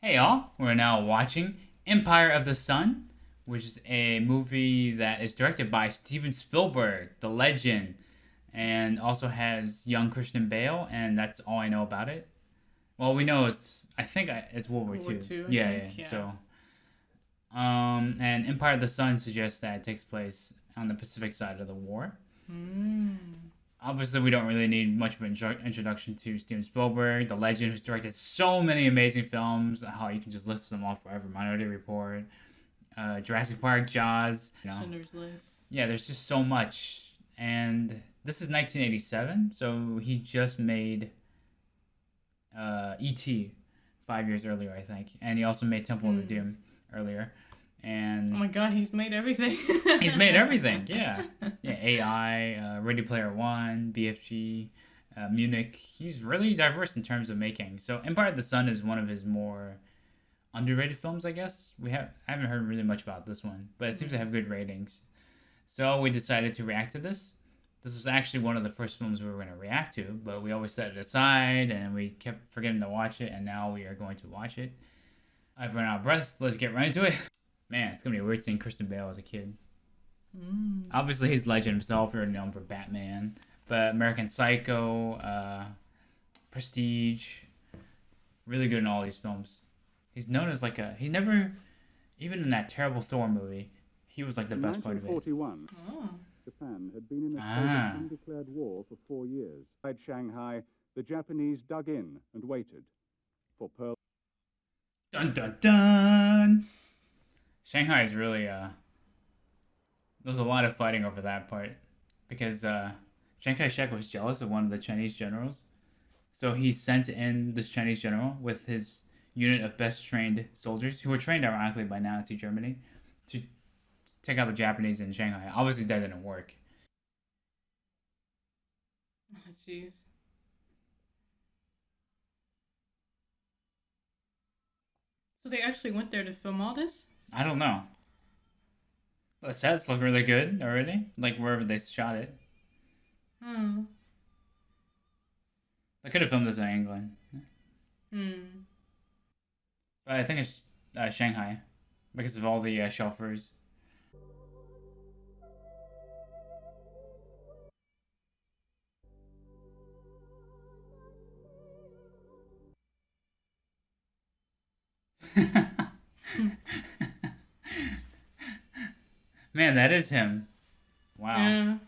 Hey y'all, we're now watching Empire of the Sun, which is a movie that is directed by Steven Spielberg, the legend, and also has young Christian Bale, and that's all I know about it. Well, we know it's World War World War II. II, Yeah. So, and Empire of the Sun suggests that it takes place on the Pacific side of the war. Obviously, we don't really need much of an introduction to Steven Spielberg, the legend who's directed so many amazing films. How you can just list them all forever. Minority Report, Jurassic Park, Jaws. Schindler's List. Yeah, there's just so much. And this is 1987, so he just made E.T. 5 years earlier, I think. And he also made Temple of Doom earlier. And oh my god, he's made everything. he's made everything, yeah. AI, Ready Player One, BFG, Munich. He's really diverse in terms of making. So Empire of the Sun is one of his more underrated films, I guess. I haven't heard really much about this one, but it seems to have good ratings. So we decided to react to this. This was actually one of the first films we were going to react to, but we always set it aside and we kept forgetting to watch it, and now we are going to watch it. I've run out of breath. Let's get right into it. Man, it's gonna be weird seeing Christian Bale as a kid. Obviously, he's legend himself. You're known for Batman, but American Psycho, Prestige, really good in all these films. He's known as even in that terrible Thor movie, he was like the best part of it. 1941, Japan had been in a state of undeclared war for 4 years. Inside Shanghai, the Japanese dug in and waited for Pearl. Dun dun dun! Shanghai is really, there's a lot of fighting over that part, because Chiang Kai-shek was jealous of one of the Chinese generals, so he sent in this Chinese general with his unit of best trained soldiers, who were trained ironically by Nazi Germany, to take out the Japanese in Shanghai. Obviously that didn't work. Oh, jeez. So they actually went there to film all this? I don't know. The sets look really good already, like wherever they shot it. They could have filmed this in England. But I think it's Shanghai, because of all the chauffeurs. Man, that is him. Wow. Yeah.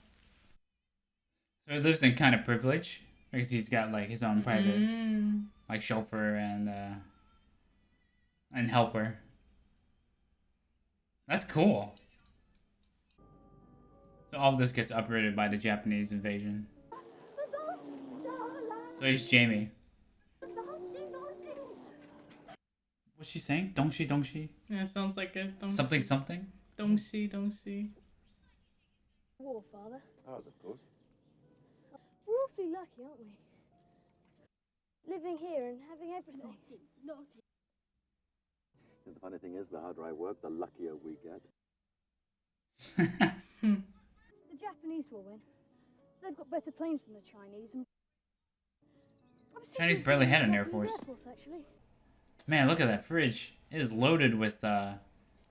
So he lives in kind of privilege, because he's got like his own private like chauffeur and helper. That's cool. So all of this gets uprooted by the Japanese invasion. So he's Jamie. What's she saying? Dongshi, dongshi? Yeah, sounds like it. Something, something? Don't see. War, Father. Ours, of course. We're awfully lucky, aren't we? Living here and having everything. Naughty. And the funny thing is, the harder I work, the luckier we get. The Japanese will win. They've got better planes than the Chinese. And Chinese barely had an air force. Actually. Man, look at that fridge. It is loaded with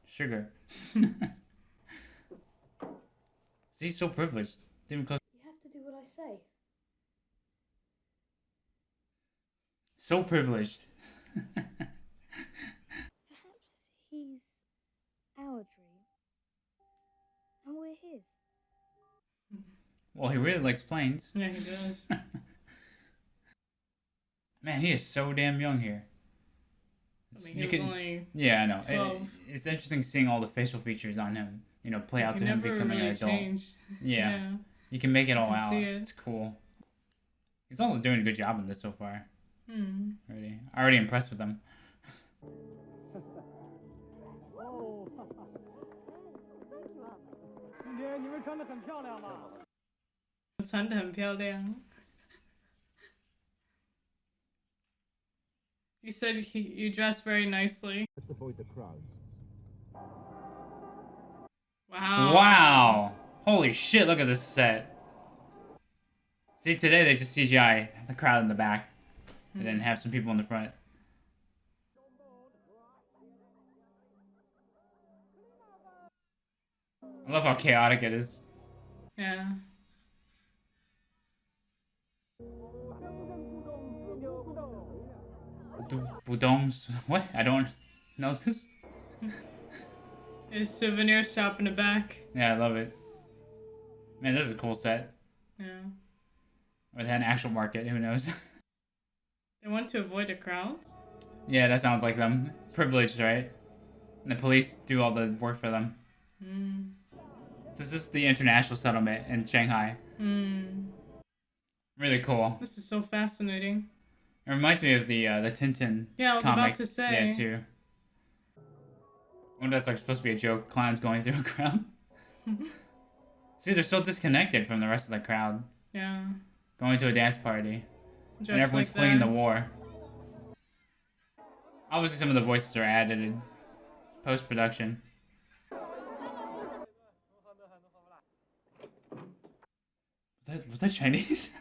sugar. See, so privileged. Didn't even close. You have to do what I say. So privileged. Perhaps he's our dream, and we're his. Well, he really likes planes. Yeah, he does. Man, he is so damn young here. I mean, he was only yeah, I know. 12. It's interesting seeing all the facial features on him. You know, play out He to him never becoming really an adult. changed. Yeah. You can make it all can out. see it. It's cool. He's also doing a good job in this so far. Already impressed with him. 今天你们穿得很漂亮嘛。穿得很漂亮。You said you dress very nicely. Let's avoid the crowds. Wow. Wow! Holy shit, look at this set. See, today they just CGI the crowd in the back. They didn't have some people in the front. I love how chaotic it is. Yeah. Budongs. What? I don't know this. There's souvenir shop in the back. Yeah, I love it. Man, this is a cool set. Yeah. Or they had an actual market. Who knows? They want to avoid the crowds. Yeah, that sounds like them. Privileged, right? And the police do all the work for them. Mm. This is the international settlement in Shanghai. Mm. Really cool. This is so fascinating. It reminds me of the Tintin Yeah, I was comic. about to say. Yeah, too. I wonder if that's like supposed to be a joke. Clowns going through a crowd. See, they're so disconnected from the rest of the crowd. Yeah. Going to a dance party. Just and everyone's like fleeing that. the war. Obviously, some of the voices are added in post-production. Was that Chinese?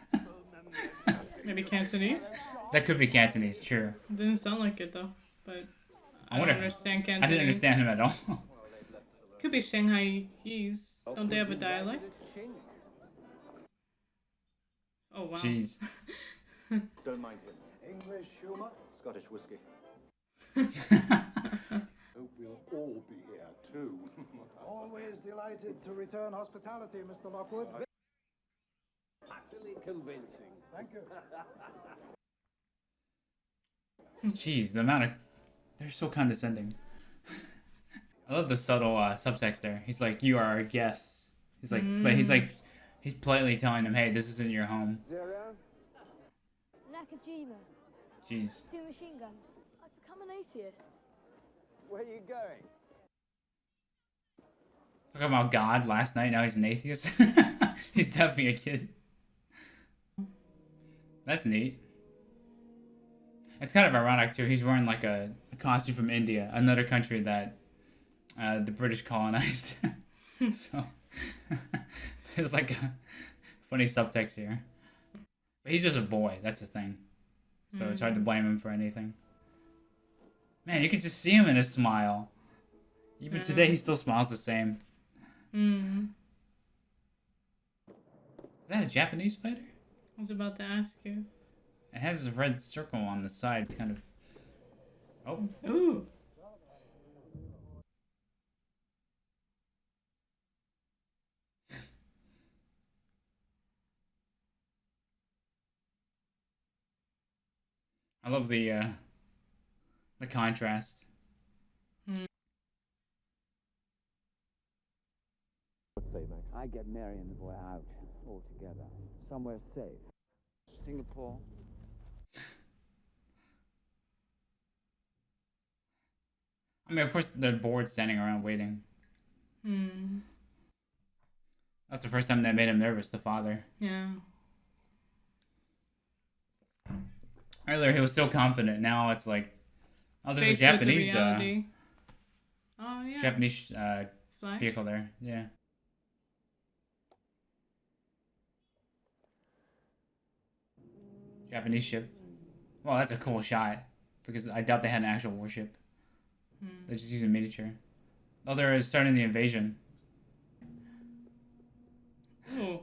Maybe Cantonese? That could be Cantonese, true. It didn't sound like it though, but I wonder- don't understand I Cantonese. didn't understand him at all. Could be Shanghaiese. Don't they have a dialect? Oh wow. Jeez. Don't mind him. English humour, Scottish whiskey. Hope we'll all be here too. Always delighted to return hospitality, Mr. Lockwood. Utterly convincing. Thank you. Jeez, the amount of... They're so condescending. I love the subtle subtext there. He's like, you are our guests. He's like, but he's like, he's politely telling them, hey, this isn't your home. Zero. Nakajima, Jeez. 2 machine guns. I've become an atheist. Where are you going? Talking about God last night, now he's an atheist. He's definitely a kid. That's neat. It's kind of ironic too. He's wearing like a costume from India, another country that the British colonized. So there's like a funny subtext here. But he's just a boy, that's the thing. So it's hard to blame him for anything. Man, you can just see him in his smile. Even today, he still smiles the same. Mm. Is that a Japanese fighter? I was about to ask you. It has a red circle on the side. It's kind of... Oh. Ooh. I love the contrast. Let's say, Max. I get Mary and the boy out altogether. Somewhere safe. Singapore. I mean, of course, they're bored standing around waiting. Hmm. That's the first time that made him nervous, the father. Yeah. Earlier, he was so confident. Now it's like... Oh, there's Faced a with the Japanese... reality. Oh yeah. Japanese Flag? vehicle there. Yeah. Japanese ship. Well, that's a cool shot. Because I doubt they had an actual warship. They're just using miniature. Oh, they're starting the invasion. Ooh.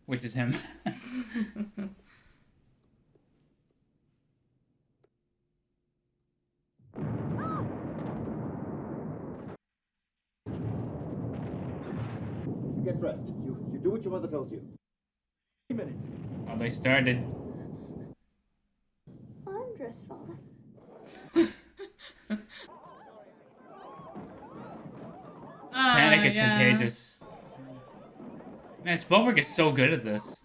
Which is him. Get dressed. You do what your mother tells you. 3 minutes. Oh, they started. I'm dressed, Father. Panic is yeah. contagious. Man, Spielberg is so good at this.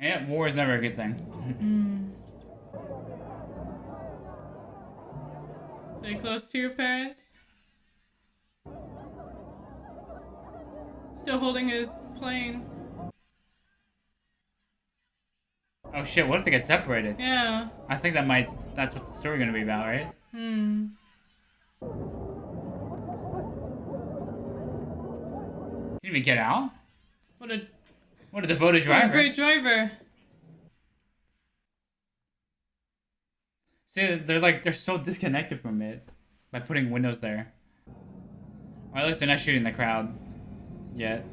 Yeah, war is never a good thing. Stay close to your parents. Still holding his plane. Oh shit, what if they get separated? Yeah. I think that's what the story's gonna be about, right? Hmm. Didn't even get out? What a What a devoted what a driver. great driver. See, they're so disconnected from it by putting windows there. Or at least they're not shooting the crowd yet.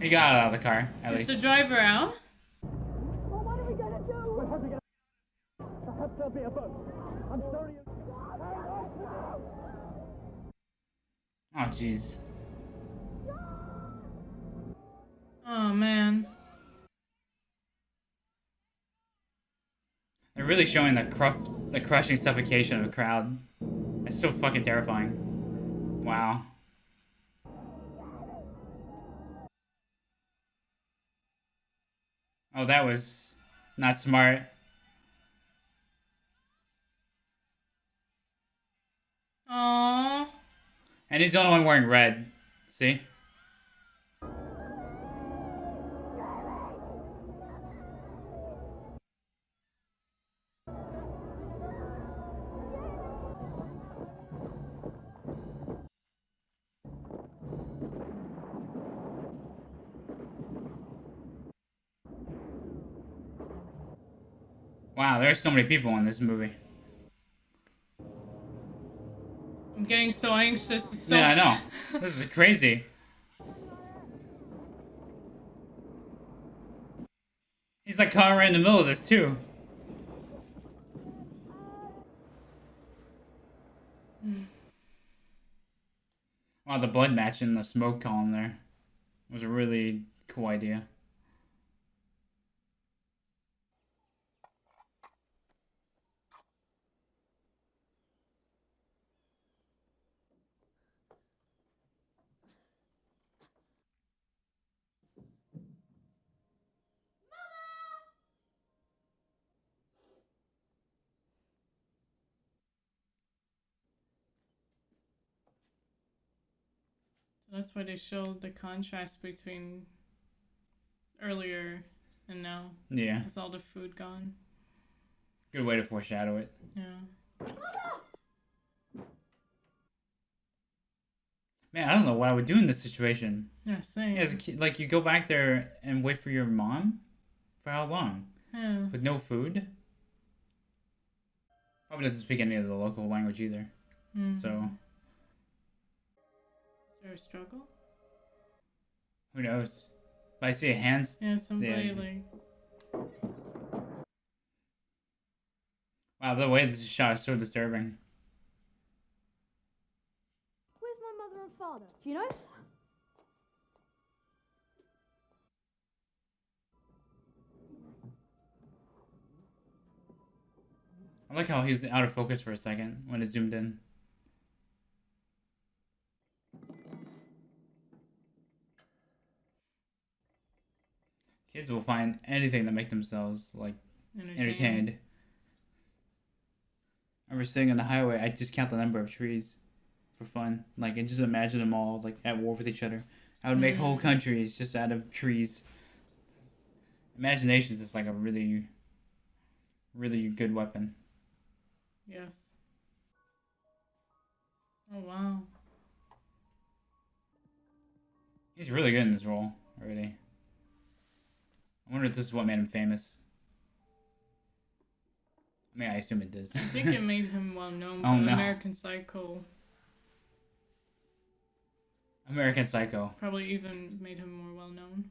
He got out of the car, at Is least. the driver out? Oh, jeez. Oh man. They're really showing the crushing suffocation of a crowd. It's so fucking terrifying. Wow. Oh, that was not smart. Aww. And he's the only one wearing red. See? Wow, there's so many people in this movie. I'm getting so anxious. It's so Yeah, I know. This is crazy. He's like caught right in the middle of this too. Wow, the blood match in the smoke column there was a really cool idea. That's why they showed the contrast between earlier and now. Yeah, With all the food gone. good way to foreshadow it. Yeah. Man, I don't know what I would do in this situation. Yeah, same. Yeah, as a kid, like you go back there and wait for your mom? For how long? Yeah. With no food? Probably doesn't speak any of the local language either. So, Is there a struggle? who knows? But I see a hand. Yeah, somebody Yeah. like. Wow, the way this is shot is so disturbing. Where's my mother and father? Do you know? I like how he was out of focus for a second when it zoomed in. Kids will find anything to make themselves, like, entertained. I remember sitting on the highway, I just count the number of trees for fun. Like, and just imagine them all, like, at war with each other. I would make whole countries just out of trees. Imagination is just like a really, really good weapon. Yes. Oh, wow. He's really good in this role already. I wonder if this is what made him famous. I mean, I assume it does. I think it made him well known Oh, for no. American Psycho. American Psycho. Probably even made him more well known.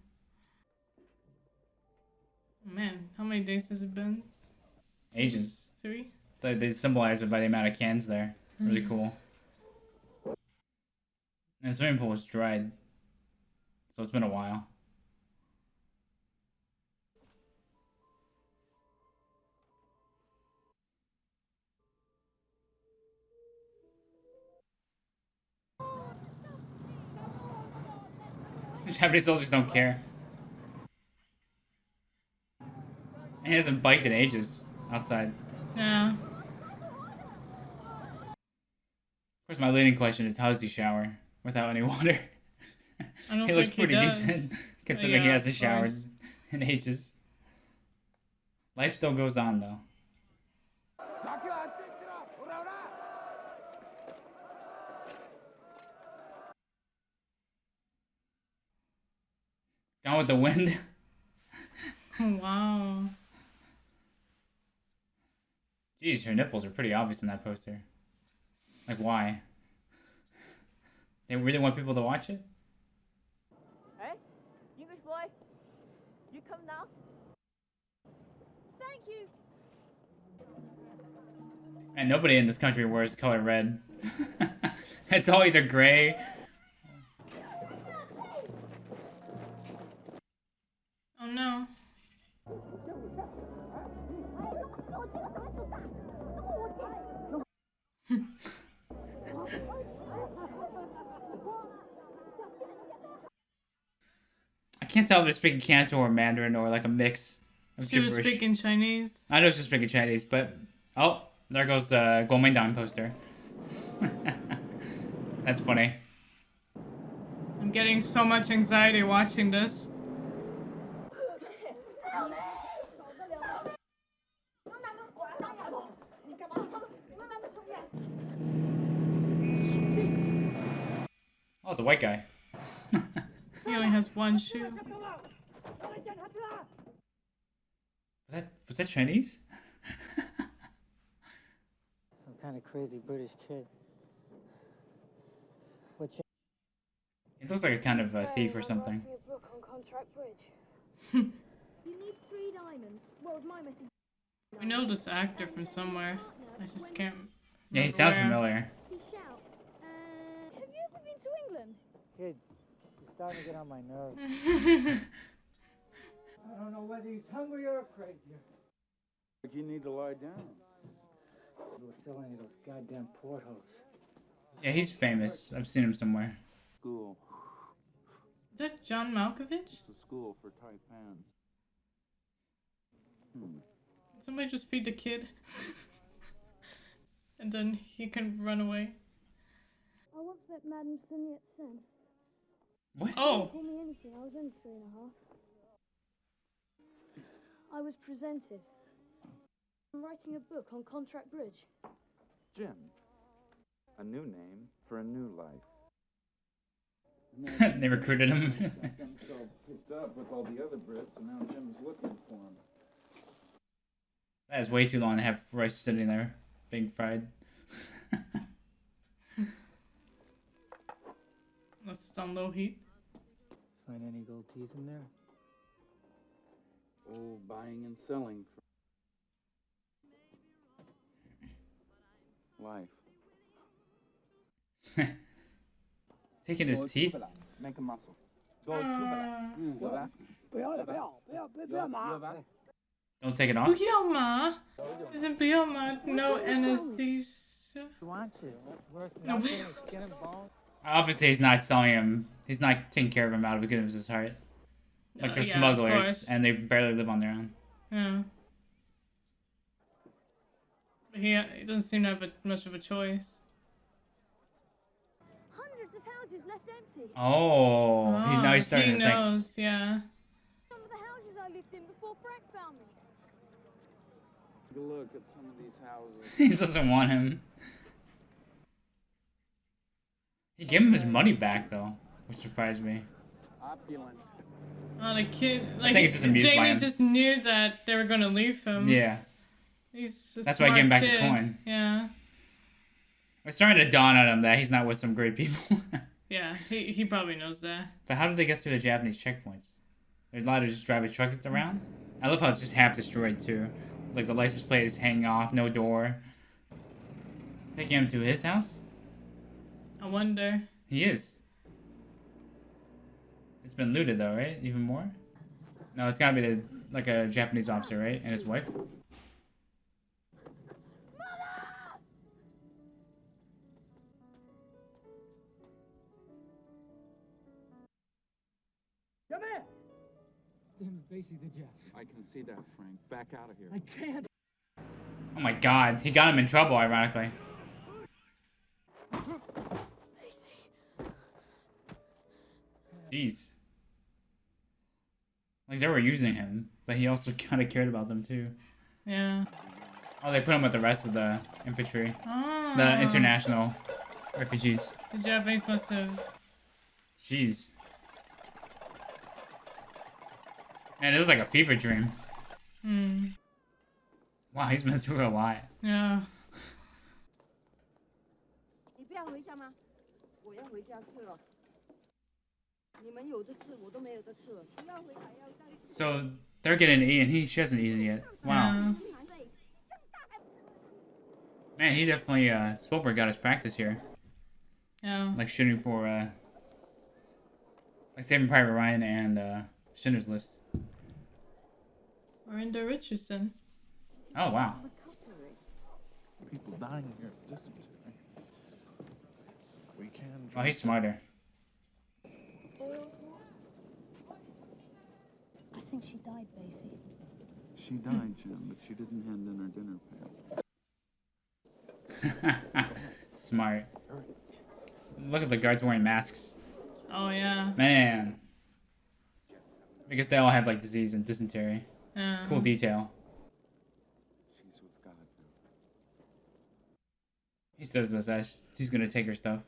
Oh, man, how many days has it been? Ages. 3? They symbolize it by the amount of cans there. Really cool. And the swimming pool was dried. So it's been a while. Japanese soldiers don't care. And he hasn't biked in ages outside. Yeah. Of course, my leading question is how does he shower without any water? I don't He looks think pretty does. decent considering he Yeah, hasn't of showered course. in ages. Life still goes on though. Down with the Wind. Wow. Jeez, her nipples are pretty obvious in that poster. Like, why? They really want people to watch it? Hey, English boy, you come now. Thank you. And nobody in this country wears color red. It's all either gray. Oh no. I can't tell if they're speaking Canto or Mandarin or like a mix of She was gibberish. speaking Chinese. I know she's speaking Chinese, but oh, there goes the Guomindang poster. That's funny. I'm getting so much anxiety watching this. Oh, it's a white guy. He only has one shoe. Was that Chinese? Some kind of crazy British kid. What's your... It looks like a kind of a thief or something. Writing a book on Contract Bridge. You need 3 diamonds. Well, with my method. We know this actor from somewhere. I just can't. Yeah, he remember sounds where. familiar. He shouts. Have you ever been to England? Kid, you're starting to get on my nerves. I don't know whether he's hungry or crazy. But you need to lie down. We were selling those goddamn portholes. Yeah, he's famous. I've seen him somewhere. School. Is that John Malkovich? It's a school for Taipans. Somebody just feed the kid. And then he can run away. I once met Madame Sun Yat-sen. What? Oh! Call me anything. I was only 3.5. I was presented. I'm writing a book on Contract Bridge. Jim. A new name for a new life. They recruited him. I'm so picked up with all the other Brits, and now Jim's looking for him. That is way too long to have rice sitting there being fried. Unless it's on low heat. Find any gold teeth in there? Oh, buying and selling for life. Taking his teeth? Make a muscle. Don't take it off? 不要嘛 Isn't 不要嘛 no anesthesia? Who wants it? Worth No. nothing, skin and bone. Obviously, he's not selling him. He's not taking care of him out of the goodness of his heart. Like they're Yeah, of smugglers, course. and they barely live on their own. Yeah. He doesn't seem to have much of a choice. Hundreds of houses left empty. Oh, he's starting he to think. knows, yeah. Some of the houses I lived in before Frank found me. Take a look at some of these houses. He doesn't want him. He gave him his money back though, which surprised me. Opulent. Oh, the kid, like, think he's just amused by Jamie him. just knew that they were gonna leave him. Yeah, He's a that's why I gave him smart back the kid. coin. Yeah. It's starting to dawn on him that he's not with some great people. Yeah, he probably knows that. But how did they get through the Japanese checkpoints? They're allowed to just drive a truck around? I love how it's just half destroyed too. Like the license plate is hanging off, no door. Taking him to his house? I wonder. He is. It's been looted though, right? Even more? No, it's gotta be like a Japanese officer, right? And his wife? Damn, basically the Jap. I can see that, Frank. Back out of here. I can't. Oh my god, he got him in trouble, ironically. Jeez. Like, they were using him, but he also kind of cared about them, too. Yeah. Oh, they put him with the rest of the infantry. Oh. The international refugees. The Japanese must have. Jeez. Man, this is like a fever dream. Hmm. Wow, he's been through a lot. Yeah. 你不要回家吗？我要回家吃了。你们有的吃，我都没有得吃了。不要回来，要再吃。 So they're getting to eat, and she hasn't eaten yet. Wow. Yeah. Man, he definitely Spielberg got his practice here. Yeah. Like shooting for like Saving Private Ryan and Schindler's List. Or in the Richardson. Oh wow. People dying here of dysentery. We can. Oh, he's smarter. I think she died, Basie. She died, Jim, but she didn't hand in her dinner pail. Smart. Look at the guards wearing masks. Oh yeah. Man. Because they all have like disease and dysentery. Yeah. Cool detail. She's with God now. He says this as he's gonna take her stuff.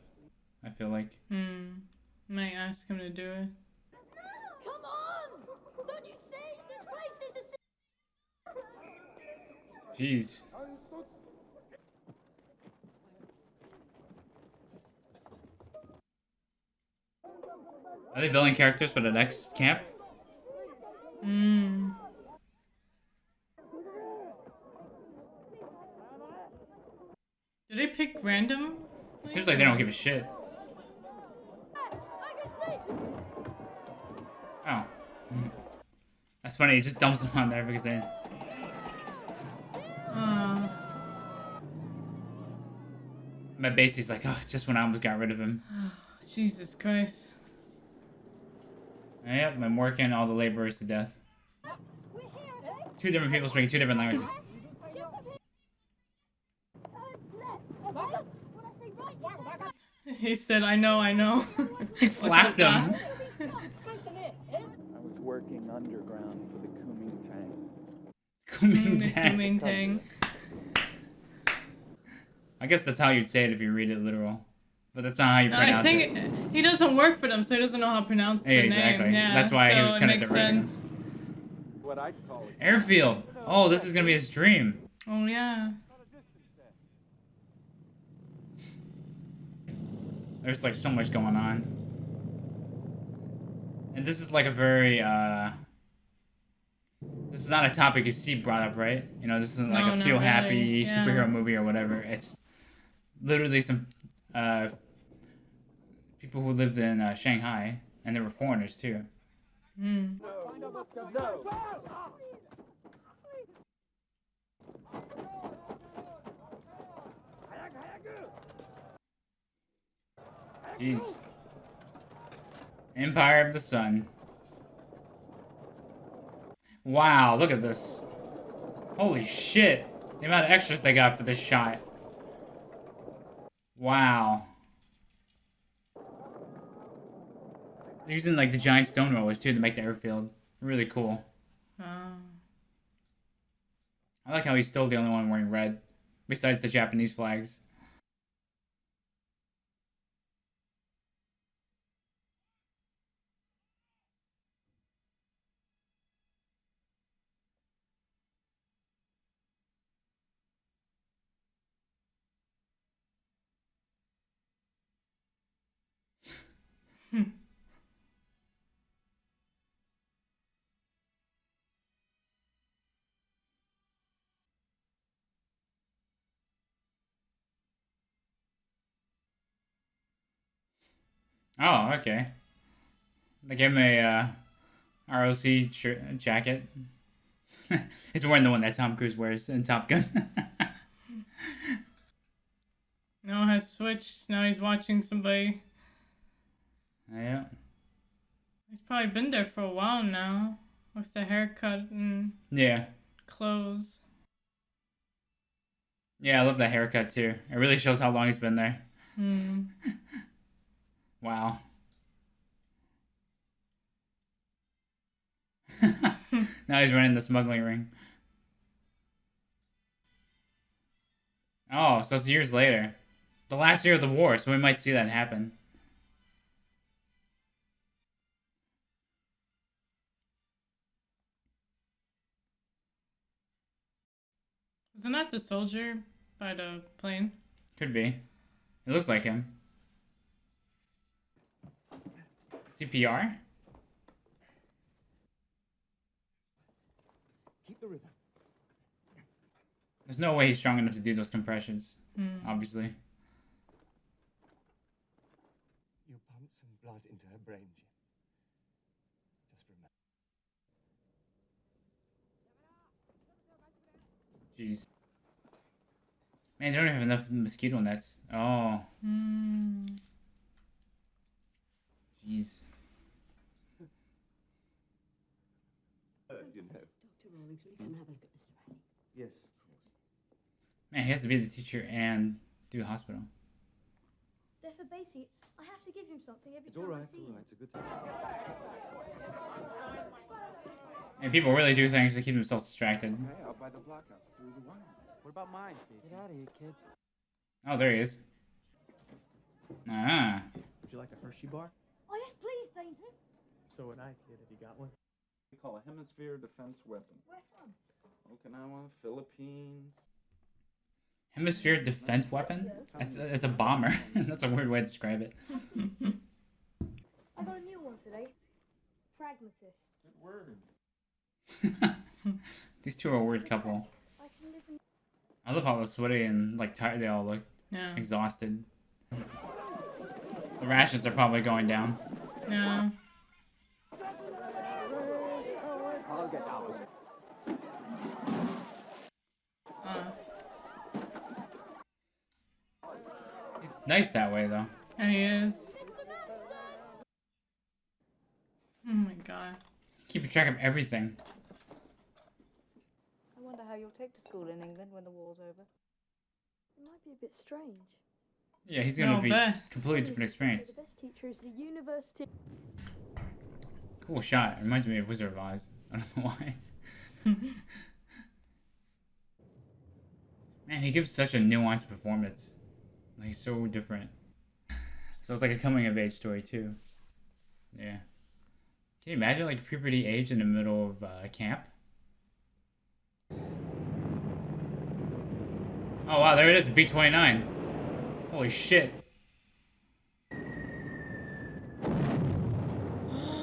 I feel like. Might ask him to do it. Come on! Don't you see? This place is Jeez. Are they building characters for the next camp? Do they pick random? It seems like they don't give a shit. Oh. That's funny, he just dumps them on there because they... But Basie's like, oh, just when I almost got rid of him. Jesus Christ. Yep, I'm working all the laborers to death. Two different people speaking two different languages. He said, I know, I know. He slapped him. I was working underground for the Kuomintang. Kuomintang. I guess that's how you'd say it if you read it literal. But that's not how you pronounce I think he doesn't work for them, so he doesn't know how to pronounce the exactly. name. Yeah, That's why so he was kind of makes directing. sense. What I'd call it. Airfield. Oh, this is gonna be his dream. Oh yeah. There's like so much going on. And this is like a very this is not a topic you see brought up, right? You know, this isn't like No, a not feel happy really. superhero movie or whatever. It's literally some people who lived in Shanghai, and they were foreigners too. Jeez. Empire of the Sun. Wow, look at this. Holy shit. The amount of extras they got for this shot. Wow. They're using like the giant stone rollers too to make the airfield. Really cool. I like how he's still the only one wearing red, besides the Japanese flags. Oh, okay. They gave him a ROC jacket. He's wearing the one that Tom Cruise wears in Top Gun. Now it has switched. Now he's watching somebody. Yeah. He's probably been there for a while now. With the haircut and Yeah. clothes. Yeah, I love that haircut too. It really shows how long he's been there. Wow. Now he's running the smuggling ring. Oh, so it's years later. The last year of the war, so we might see that happen. Isn't that the soldier by the plane? Could be. It looks like him. CPR? Keep the rhythm. There's no way he's strong enough to do those compressions. Obviously. You pumped some blood into her brain, Jim. Just remember. Jeez. Man, they don't have enough mosquito nets. Oh. Jeez. You know. Dr. Rawlings, will you come and have a look at Mr. Riley? Yes, of course. Man, he has to be the teacher and do the hospital. Therefore, basically, I have to give him something every It's time all right, I see him. It's a good time. And people really do things to keep themselves distracted. Okay, I'll buy the blackouts through the wire. What about mine, Spacey? Get out of here, kid. Oh, there he is. Ah. Would you like a Hershey bar? Oh, yes, please, Dainton. So would I, kid, if you got one. We call a hemisphere defense weapon. Where from? Okinawa, Philippines. Hemisphere defense weapon? It's a bomber. That's a weird way to describe it. I got a new one today. Pragmatist. Good word. These two are a weird couple. I can live in... I love how sweaty and like tired they all look. Yeah. Exhausted. The rations are probably going down. Yeah. I'll get ours. He's nice that way though. Yeah, he is. Oh my god. Keeping track of everything. I wonder how you'll take to school in England when the war's over. It might be a bit strange. Yeah, he's gonna No, be bet. completely different experience. The best teacher is the university. Cool shot. It reminds me of Wizard of Oz. I don't know why. Man, he gives such a nuanced performance. Like, he's so different. So it's like a coming of age story too. Yeah. Can you imagine like puberty age in the middle of camp? Oh wow, there it is, B-29. Holy shit.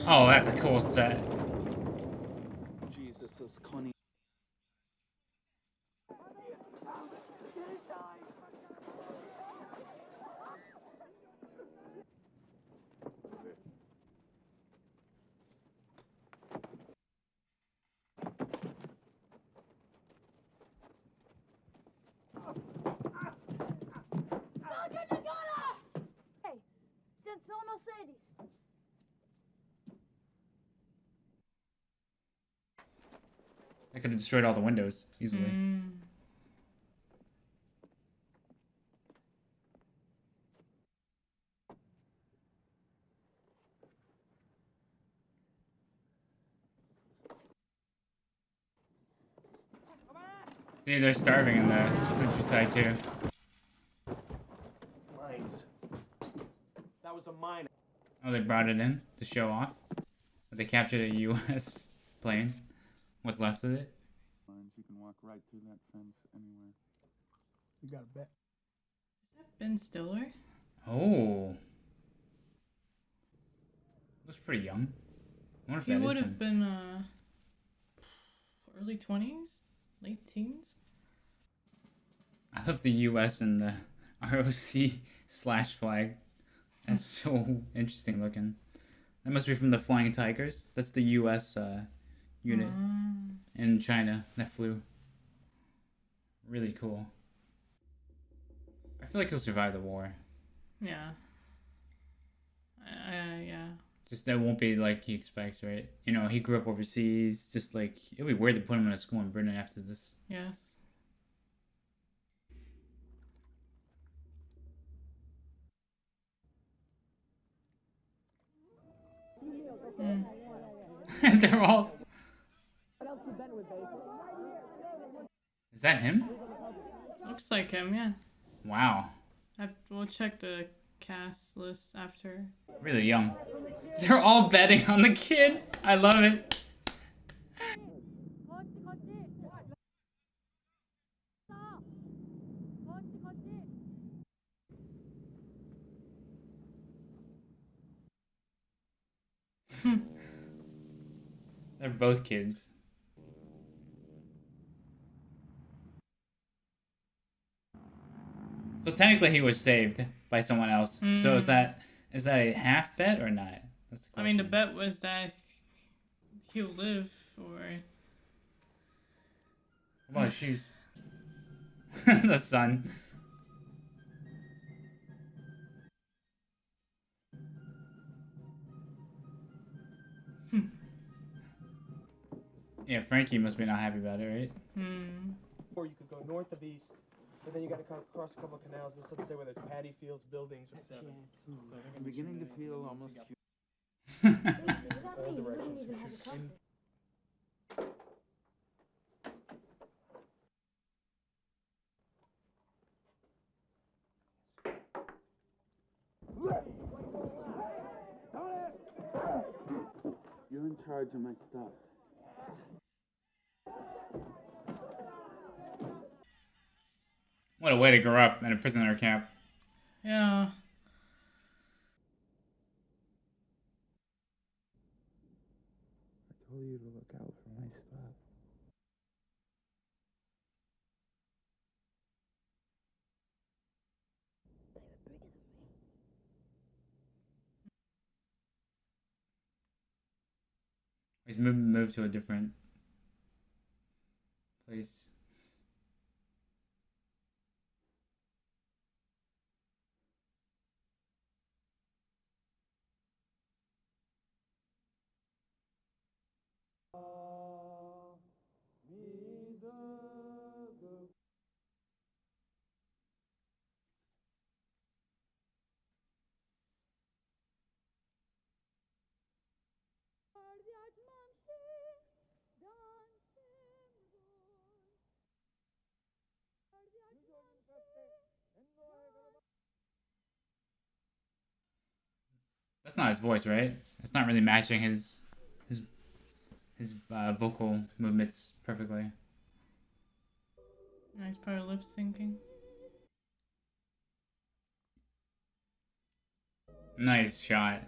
Oh, that's a cool set. Jesus, those Connie. Sergeant Nagana! Hey, send someone Mercedes. I could have destroyed all the windows easily. See, they're starving in the countryside too. Mines. That was a mine. Oh, they brought it in to show off. They captured a U.S. plane. What's left of it? You can walk right through that fence anywhere. You got a bet. Is that Ben Stiller? Oh. Looks pretty young. I wonder if He that is would have him. been early 20s? Late teens? I love the U.S. and the ROC/ flag. That's so interesting looking. That must be from the Flying Tigers. That's the U.S. Unit in China that flew. Really cool. I feel like he'll survive the war. Yeah. Yeah. Just that won't be like he expects, right? You know, he grew up overseas. Just like, it'd be weird to put him in a school in Britain after this. Yes. They're all... Is that him? Looks like him, yeah. Wow. We'll check the cast list after. Really young. They're all betting on the kid. I love it. They're both kids. So technically he was saved by someone else. So is that a half bet or not? That's the question. I mean, the bet was that he'll live, or... What about his shoes? The sun. Yeah, Frankie must be not happy about it, right? Or you could go north of east, but then you got to cross a couple of canals. This doesn't say whether it's paddy fields, buildings, or seven. So I'm beginning to feel almost. All directions you shoot in. You're in charge of my stuff. What a way to grow up in a prisoner camp. Yeah. I told you to look out for my stuff. He's moved to a different place. That's not his voice, right? It's not really matching his vocal movements perfectly. Nice part of lip syncing. Nice shot.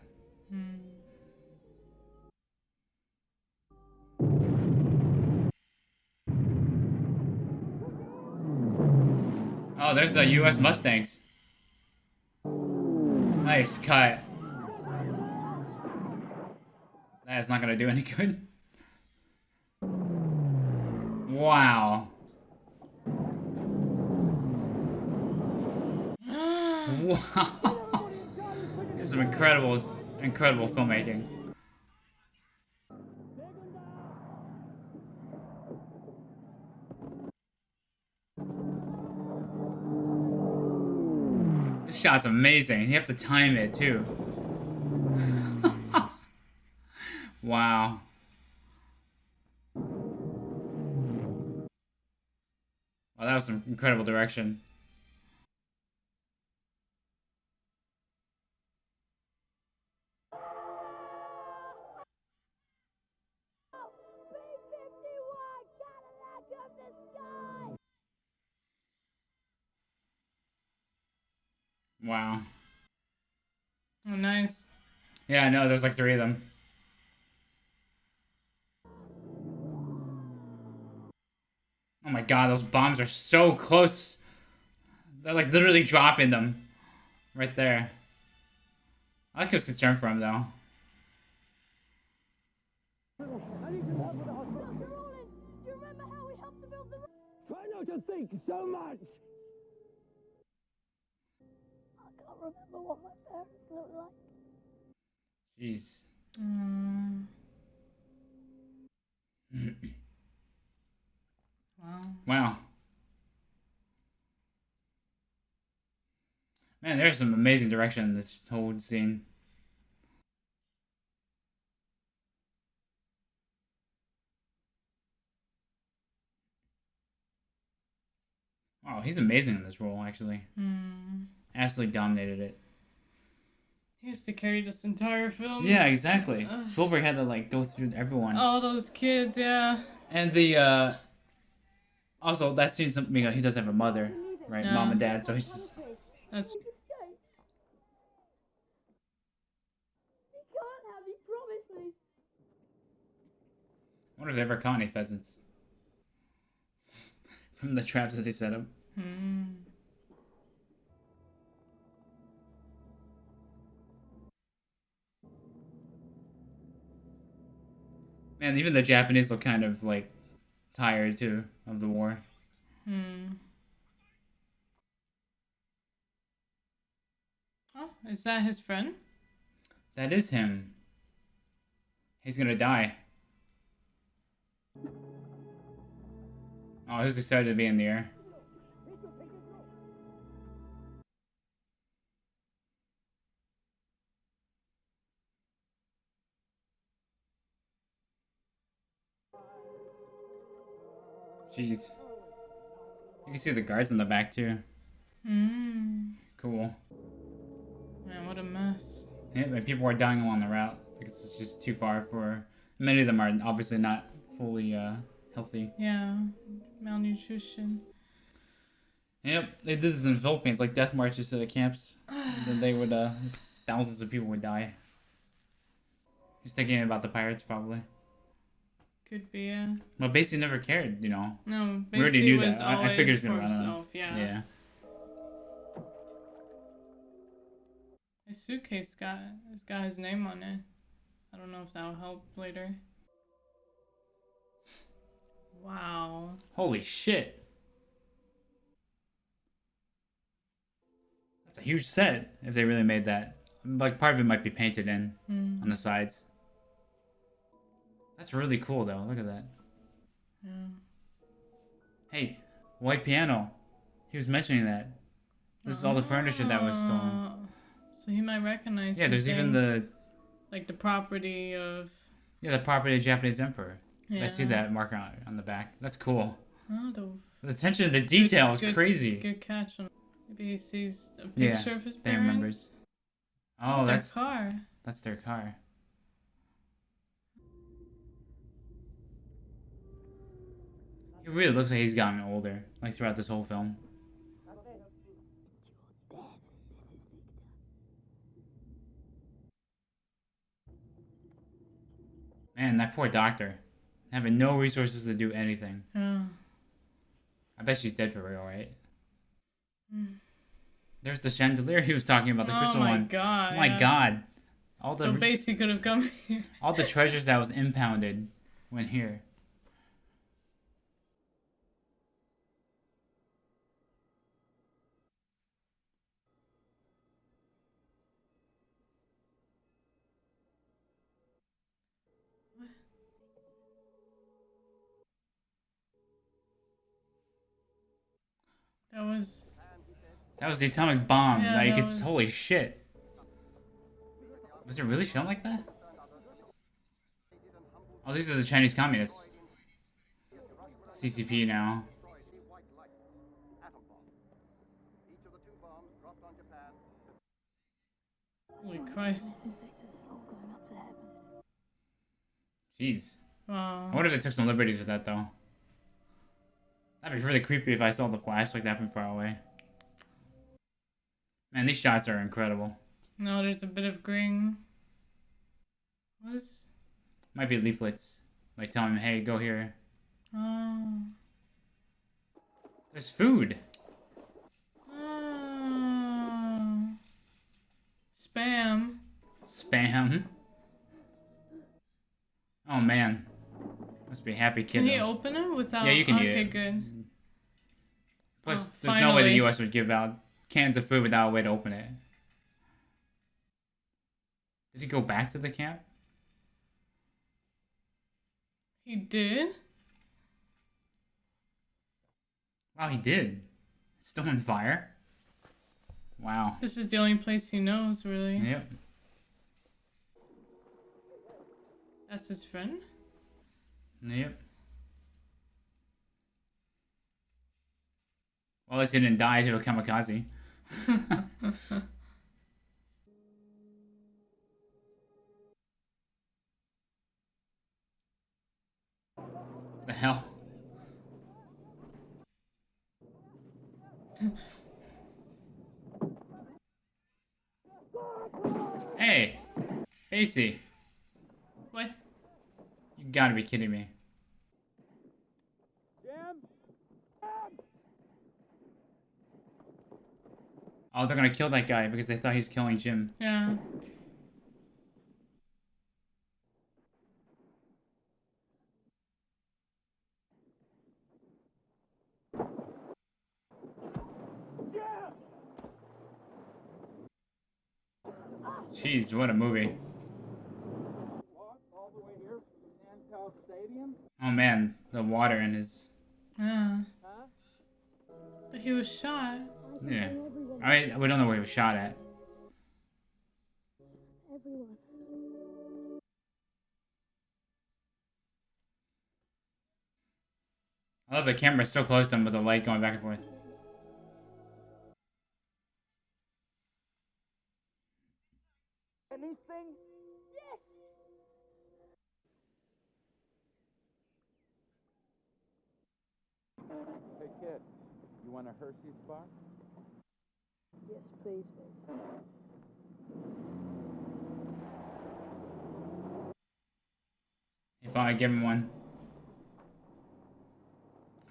Oh, there's the U.S. Mustangs. Nice cut. That's not gonna do any good. Wow. Wow. This is some incredible filmmaking. This shot's amazing. You have to time it too. Wow. Wow, that was some incredible direction. Wow. Oh, nice. Yeah, I know. There's like 3 of them. Oh my god, those bombs are so close. They're like literally dropping them. Right there. I was concerned for him though. Try not to think so much! I can't remember what my parents looked like. Jeez. Wow. Wow. Man, there's some amazing direction in this whole scene. Oh, he's amazing in this role, actually. Absolutely dominated it. He has to carry this entire film. Yeah, exactly. Spielberg had to like go through everyone. All those kids, yeah. And the also that scene, something he does have a mother, right? Yeah. Mom and dad. So he's just. That's. He can't have, he promised me. wonder if they ever caught any pheasants from the traps that they set up. Man, even the Japanese look kind of like tired too of the war. Oh, is that his friend? That is him. He's gonna die. Oh, he was excited to be in the air. Jeez. You can see the guards in the back too. Cool. Man, what a mess. Yeah, but people are dying along the route because it's just too far for... Many of them are obviously not fully healthy. Yeah, malnutrition. Yep, they did this in the Philippines, like death marches to the camps. And then they would, thousands of people would die. He's thinking about the pirates, probably. Could be, yeah. Well, Basie never cared, you know. No, we already knew that. I figured he's for gonna run himself, out. yeah. His suitcase it's got his name on it. I don't know if that'll help later. Wow. Holy shit. That's a huge set, if they really made that. Like, part of it might be painted in on the sides. That's really cool, though. Look at that. Yeah. Hey, white piano. He was mentioning that. This is all the furniture that was stolen. So he might recognize Yeah, there's even the... Like the property of... Yeah, the property of the Japanese emperor. Yeah. I see that marker on the back. That's cool. Oh, the attention to the detail is crazy. Good catch. Maybe he sees a picture of his parents. Members. Oh, that's their car. That's their car. It really looks like he's gotten older, like throughout this whole film. Man, that poor doctor. Having no resources to do anything. Yeah. I bet she's dead for real, right? There's the chandelier he was talking about, the crystal one. God, oh my god. All the, so Basie could have come here. All the treasures that was impounded went here. That was the atomic bomb. Yeah, like, it's holy shit. Was it really shown like that? Oh, these are the Chinese communists. CCP now. Holy Christ. Jeez. Wow. I wonder if they took some liberties with that, though. That'd be really creepy if I saw the flash like that from far away. Man, these shots are incredible. No, there's a bit of green. What is... Might be leaflets. Like telling him, hey, go here. Oh. There's food. Oh. Spam. Spam. Oh, man. Must be a happy kid. Can he open it without... Yeah, you can eat it. Okay, good. Plus, there's no way the U.S. would give out cans of food without a way to open it. Did he go back to the camp? He did? Wow, he did. Still on fire? Wow. This is the only place he knows, really. Yep. That's his friend? Yep. Well, at least he didn't die to a kamikaze. The hell? Hey! Basie! What? You gotta be kidding me. Oh, they're gonna kill that guy because they thought he was killing Jim. Yeah. Jeez, what a movie. All the way here from Nantel Stadium? Oh man, the water in his... Yeah. But he was shot. Yeah. I mean, we don't know where he was shot at. Everyone. I love the camera so close to him with the light going back and forth. Anything? Yes. Hey, kid, you want a Hershey's bar? Yes, please, please. If I give him one.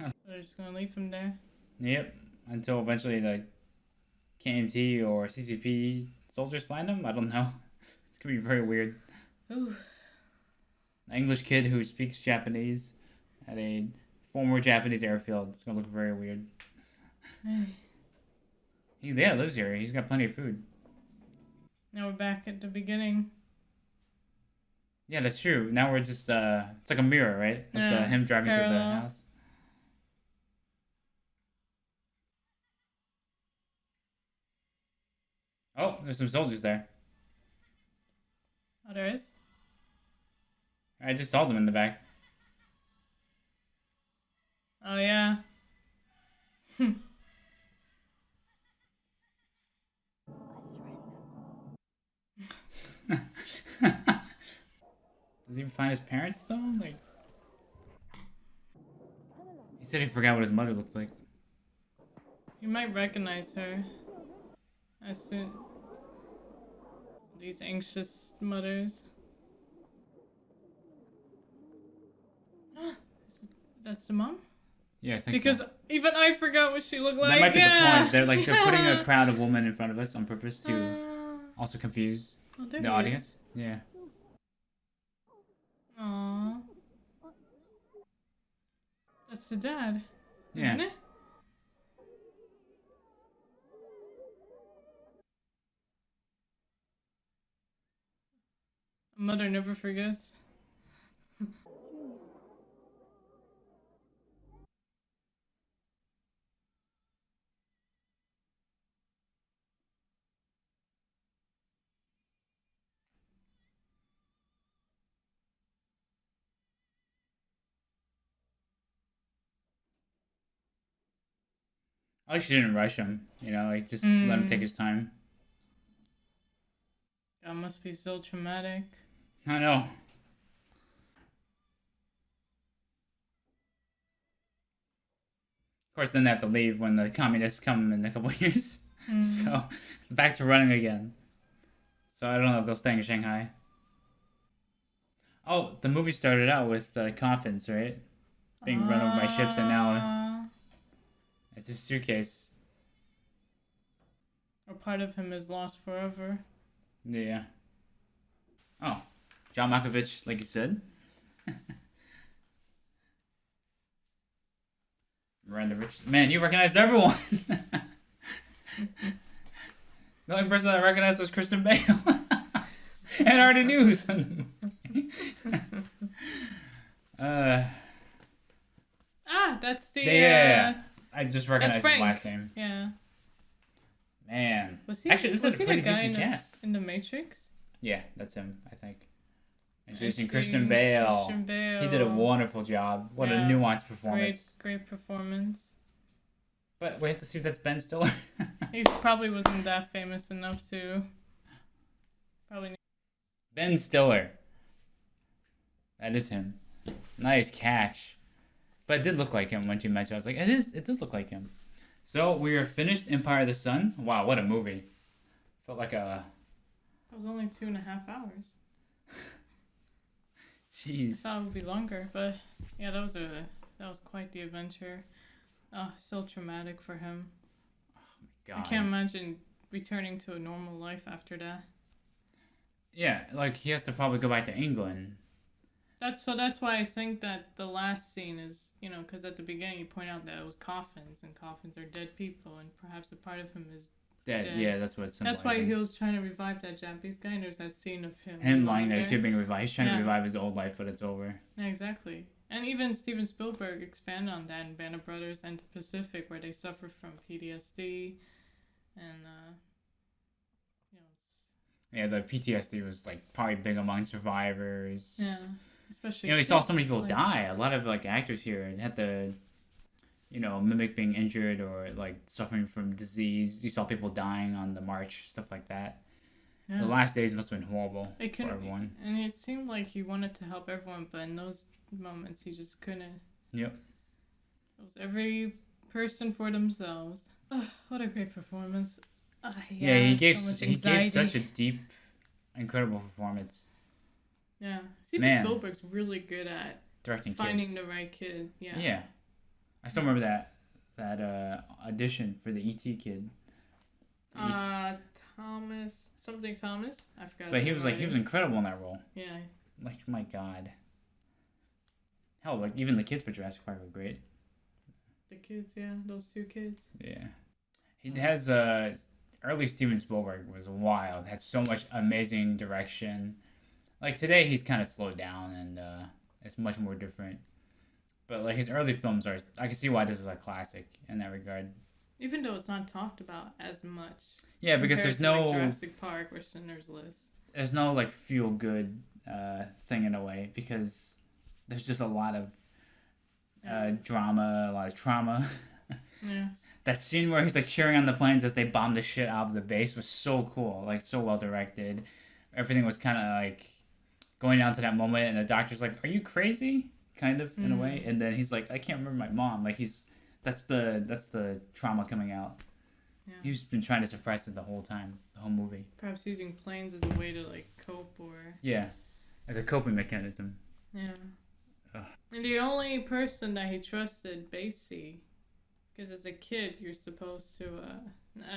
So they're just gonna leave him there. Yep. Until eventually the KMT or CCP soldiers find him? I don't know. It's gonna be very weird. Ooh. An English kid who speaks Japanese at a former Japanese airfield. It's gonna look very weird. Hey. He lives here. He's got plenty of food. Now we're back at the beginning. Yeah, that's true. Now we're just it's like a mirror, right? Of him driving to the house. Oh, there's some soldiers there. Oh, there is? I just saw them in the back. Oh, yeah. Does he even find his parents though? Like, he said he forgot what his mother looked like. You might recognize her. As soon. These anxious mothers. That's the mom? Yeah, I think because so. Even I forgot what she looked like. That might be the point. They're putting a crowd of women in front of us on purpose to also confuse the audience. Yeah. Aww. That's the dad, yeah. Isn't it? A mother never forgets. I like she didn't rush him, you know, like just let him take his time. That must be so traumatic. I know. Of course, then they have to leave when the communists come in a couple of years. So, back to running again. So, I don't know if they'll stay in Shanghai. Oh, the movie started out with coffins, right? Being run over by ships, and now it's a suitcase. Or part of him is lost forever. Yeah. Oh, John Malkovich, like you said. Miranda Rich. Man, you recognized everyone. The only person I recognized was Christian Bale. And I already knew who's in the movie. That's the... Yeah. I just recognized his last name. Yeah. Man. Was he, actually, this is a pretty guy decent cast. In the Matrix? Yeah, that's him, I think. Introducing Christian Bale. Christian Bale. He did a wonderful job. What a nuanced performance. Great performance. But we have to see if that's Ben Stiller. He probably wasn't that famous enough to... Probably... Ben Stiller. That is him. Nice catch. But it did look like him when you mentioned it. I was like, it does look like him. So, we are finished Empire of the Sun. Wow, what a movie. Felt like a... It was only 2.5 hours. Jeez. I thought it would be longer, but yeah, that was quite the adventure. Oh, so traumatic for him. Oh my God. I can't imagine returning to a normal life after that. Yeah, like he has to probably go back to England. That's why I think that the last scene is, you know, because at the beginning you point out that it was coffins, and coffins are dead people, and perhaps a part of him is dead. Yeah, that's what it's That's why he was trying to revive that Japanese guy, and there's that scene of him lying there too, being revived. He's trying Yeah. to revive his old life, but it's over. Yeah, exactly. And even Steven Spielberg expanded on that in Band of Brothers and Pacific, where they suffer from PTSD, and you know, Yeah, the PTSD was like probably big among survivors. yeah, especially You know, we saw so many kids, people like- die. A lot of like actors here had to, you know, mimic being injured or like suffering from disease. You saw people dying on the march, stuff like that. Yeah. The last days must have been horrible It for couldn't, everyone. and it seemed like he wanted to help everyone, but in those moments he just couldn't. Yep. It was every person for themselves. What a great performance! Yeah, he gave so much he gave anxiety. such a deep, incredible performance. Yeah, Steven Man. Spielberg's really good at Directing finding kids. the right kid. Yeah. Yeah. I still remember that audition for the ET kid. Thomas something Thomas. I forgot. But his he was name like he was already. incredible in that role. Yeah. Like my God. Hell, like even the kids for Jurassic Park were great. The kids, yeah, those two kids. Yeah. He has early Steven Spielberg was wild. Had so much amazing direction. Like today he's kind of slowed down and it's much more different. But like his early films are, I can see why this is a classic in that regard. Even though it's not talked about as much. Yeah, because compared there's to, no like, Jurassic Park or Schindler's List. There's no like feel good thing in a way because there's just a lot of drama, a lot of trauma. Yes. That scene where he's like cheering on the planes as they bomb the shit out of the base was so cool, like so well directed. Everything was kind of like going down to that moment, and the doctor's like, "Are you crazy?" Kind of in a way, and then he's like, "I can't remember my mom." Like that's the trauma coming out. Yeah. He's been trying to suppress it the whole time, the whole movie. Perhaps using planes as a way to like cope or. Yeah, as a coping mechanism. Yeah. Ugh. And the only person that he trusted, Basie, because as a kid you're supposed to,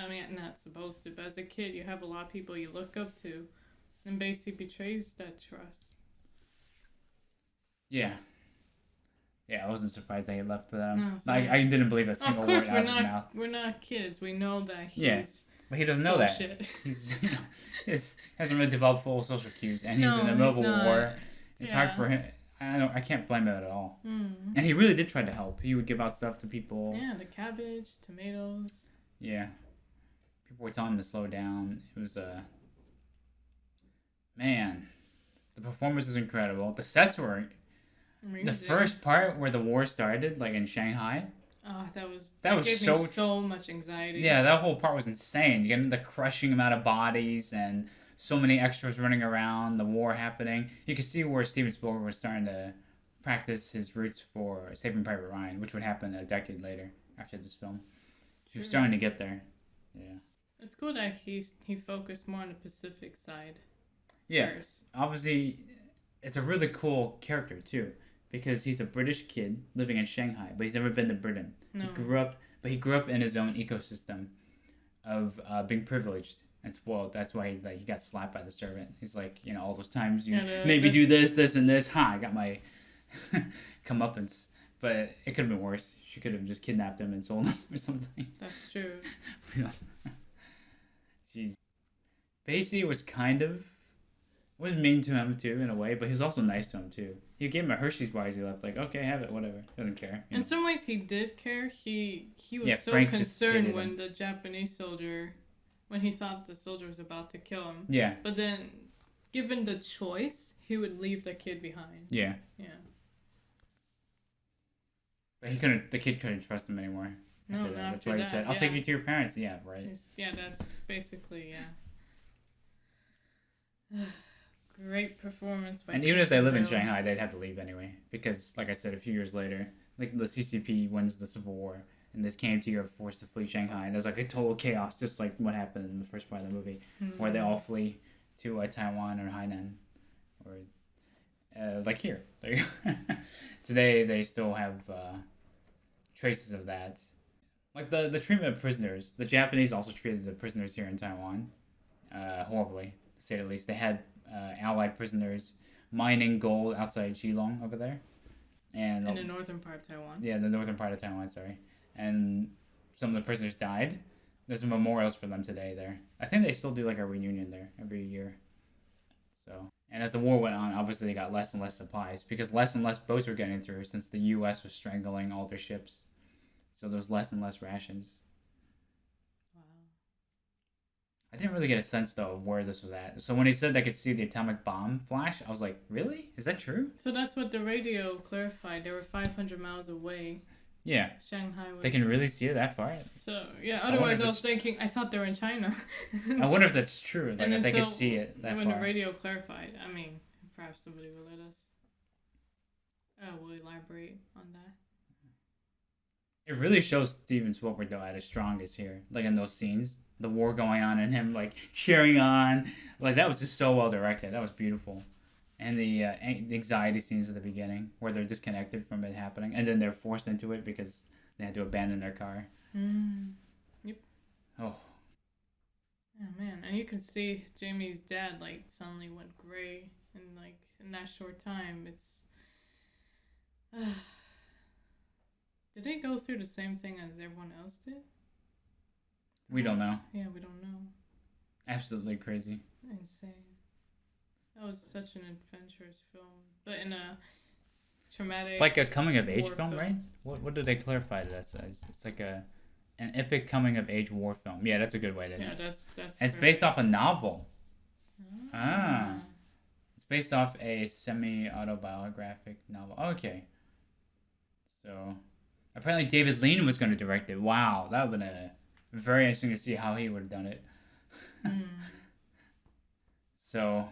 I mean not supposed to, but as a kid you have a lot of people you look up to, and Basie betrays that trust. Yeah. Yeah, I wasn't surprised that he left for them. No, Like, I didn't believe a single of course word out of his mouth. we're not kids. We know that he's. Yeah, but he doesn't know full that. shit. He's hasn't really developed full social cues, and he's No, in the he's middle of a not. war. It's hard Yeah. for him. I can't blame him at all. Mm. And he really did try to help. He would give out stuff to people. Yeah, the cabbage, tomatoes. Yeah. People were telling him to slow down. It was man, the performance was incredible. The sets were Amazing. the first part where the war started, like in Shanghai. Oh, that was gave me so much anxiety. Yeah, that whole part was insane. You get the crushing amount of bodies and so many extras running around, the war happening. You can see where Steven Spielberg was starting to practice his roots for Saving Private Ryan, which would happen a decade later after this film. He was starting to get there. Yeah. It's cool that he focused more on the Pacific side. Yeah. First. Obviously, it's a really cool character too, because he's a British kid living in Shanghai, but he's never been to Britain. No. He grew up in his own ecosystem of being privileged and spoiled. That's why he got slapped by the servant. He's like, you know, all those times you made me do this, this, and this. I got my comeuppance. But it could have been worse. She could have just kidnapped him and sold him or something. That's true. Jeez. Basie was mean to him too in a way, but he was also nice to him too. He gave him a Hershey's bar as he left, like, okay, have it, whatever. Doesn't care. In some ways, he did care. He was Yeah, so Frank just concerned hated when him. the Japanese soldier, when he thought the soldier was about to kill him. Yeah. But then, given the choice, he would leave the kid behind. Yeah. Yeah. But the kid couldn't trust him anymore. No, After that. not That's after why he that, said, I'll take yeah. you to your parents. Yeah, right. Yeah, that's basically, yeah. Great performance by And even if they Christian live in Bale. Shanghai, they'd have to leave anyway. Because, like I said, a few years later, like the CCP wins the Civil War, and the KMT are forced to flee Shanghai, and there's like a total chaos, just like what happened in the first part of the movie, where they all flee to Taiwan or Hainan, or like here. Today, they still have traces of that. Like the treatment of prisoners. The Japanese also treated the prisoners here in Taiwan horribly, to say the least. They had Allied prisoners mining gold outside Geelong over there. And in the northern part of Taiwan. Yeah, the northern part of Taiwan, sorry. And some of the prisoners died. There's memorials for them today there. I think they still do like a reunion there every year. So, and as the war went on, obviously they got less and less supplies because less and less boats were getting through since the U.S. was strangling all their ships. So there was less and less rations. Wow. I didn't really get a sense though of where this was at. So when he said they could see the atomic bomb flash, I was like, really? Is that true? So that's what the radio clarified. They were 500 miles away. Yeah. Shanghai was... They can really see it that far? So, yeah, otherwise I was thinking, I thought they were in China. I wonder if that's true, like if they could see it that when far. the radio clarified, I mean, perhaps somebody will let us... we'll elaborate on that. It really shows Steven Spielberg, though, at his strongest here. Like, in those scenes. The war going on and him, like, cheering on. Like, that was just so well directed. That was beautiful. And the anxiety scenes at the beginning, where they're disconnected from it happening, and then they're forced into it because they had to abandon their car. Yep. Oh. Oh man, and you can see Jamie's dad like suddenly went gray, and like in that short time, it's. Did they go through the same thing as everyone else did? We don't know. Yeah, we don't know. Absolutely crazy. Insane. That was such an adventurous film, but in a traumatic. Like a coming of age film, right? What did they clarify that as? It's like an epic coming of age war film. Yeah, that's a good way to. Yeah, that's. It's based off a novel. It's based off a semi-autobiographic novel. Okay. So, apparently David Lean was going to direct it. Wow, that would have been very interesting to see how he would have done it. So.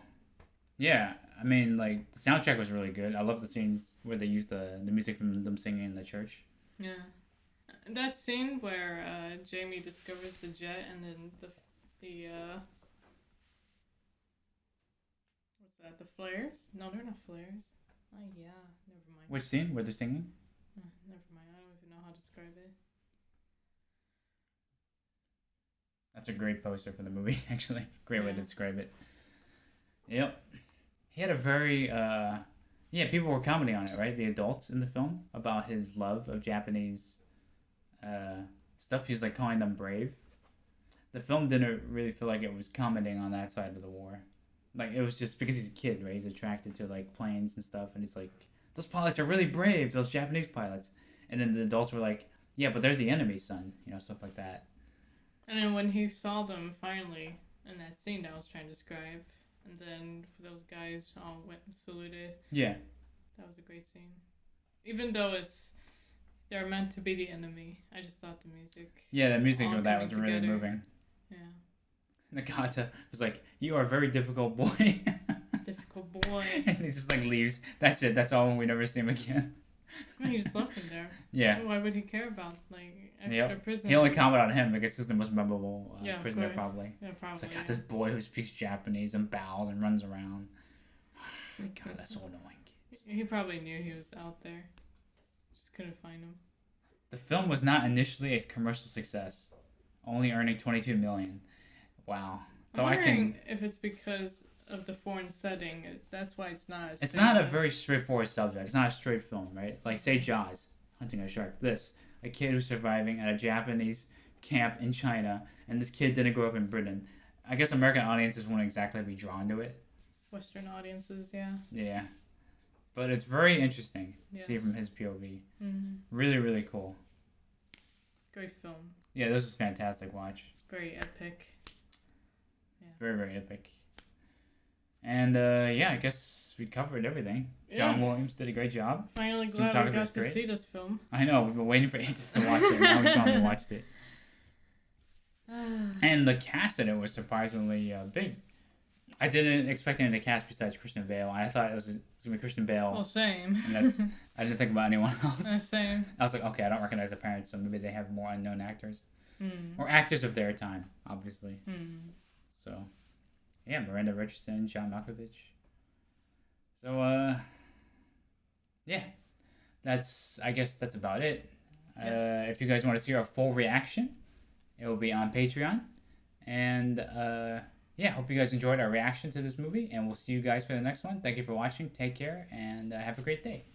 Yeah, I mean, like, the soundtrack was really good. I love the scenes where they use the music from them singing in the church. Yeah. That scene where Jamie discovers the jet and then the what's that, the flares? No, they're not flares. Oh, yeah, never mind. Which scene? Where they're singing? Never mind, I don't even know how to describe it. That's a great poster for the movie, actually. Great way to describe it. Yep. He had a very, people were commenting on it, right? The adults in the film, about his love of Japanese stuff. He was, like, calling them brave. The film didn't really feel like it was commenting on that side of the war. Like, it was just because he's a kid, right? He's attracted to, like, planes and stuff, and he's like, those pilots are really brave, those Japanese pilots. And then the adults were like, yeah, but they're the enemy, son. You know, stuff like that. And then when he saw them, finally, in that scene that I was trying to describe... And then for those guys all went and saluted. Yeah. That was a great scene. Even though they're meant to be the enemy. I just thought the music. Yeah, the music of that was really moving. Yeah. Nagata was like, "You are a very difficult boy." Difficult boy. And he just like leaves. That's it. That's all. We never see him again. Well, he just left him there. Yeah. Why would he care about like extra prisoners? He only commented on him because he's the most memorable prisoner, probably. Yeah, probably. It's like, got this boy who speaks Japanese and bows and runs around. God, that's so annoying. He probably knew he was out there. Just couldn't find him. The film was not initially a commercial success, only earning $22 million. Wow. I'm wondering if it's because of the foreign setting. That's why it's not as. It's not a very straightforward subject. It's not a straight film, right? Like, say Jaws, Hunting a Shark. A kid who's surviving at a Japanese camp in China, and this kid didn't grow up in Britain. I guess American audiences won't exactly be drawn to it. Western audiences, yeah. Yeah. But it's very interesting to see from his POV. Mm-hmm. Really, really cool. Great film. Yeah, this was fantastic watch. Very epic. Yeah. Very, very epic. And, I guess we covered everything. Yeah. John Williams did a great job. Finally glad we got to see this film. I know, we've been waiting for ages to watch it. Now we finally watched it. And the cast in it was surprisingly big. I didn't expect any of the cast besides Christian Bale. I thought it was going to be Christian Bale. Oh, same. And I didn't think about anyone else. Same. I was like, okay, I don't recognize the parents, so maybe they have more unknown actors. Mm. Or actors of their time, obviously. Mm. So, yeah, Miranda Richardson, John Malkovich. So, I guess that's about it. Yes. If you guys want to see our full reaction, it will be on Patreon. And yeah, hope you guys enjoyed our reaction to this movie, and we'll see you guys for the next one. Thank you for watching. Take care, and have a great day.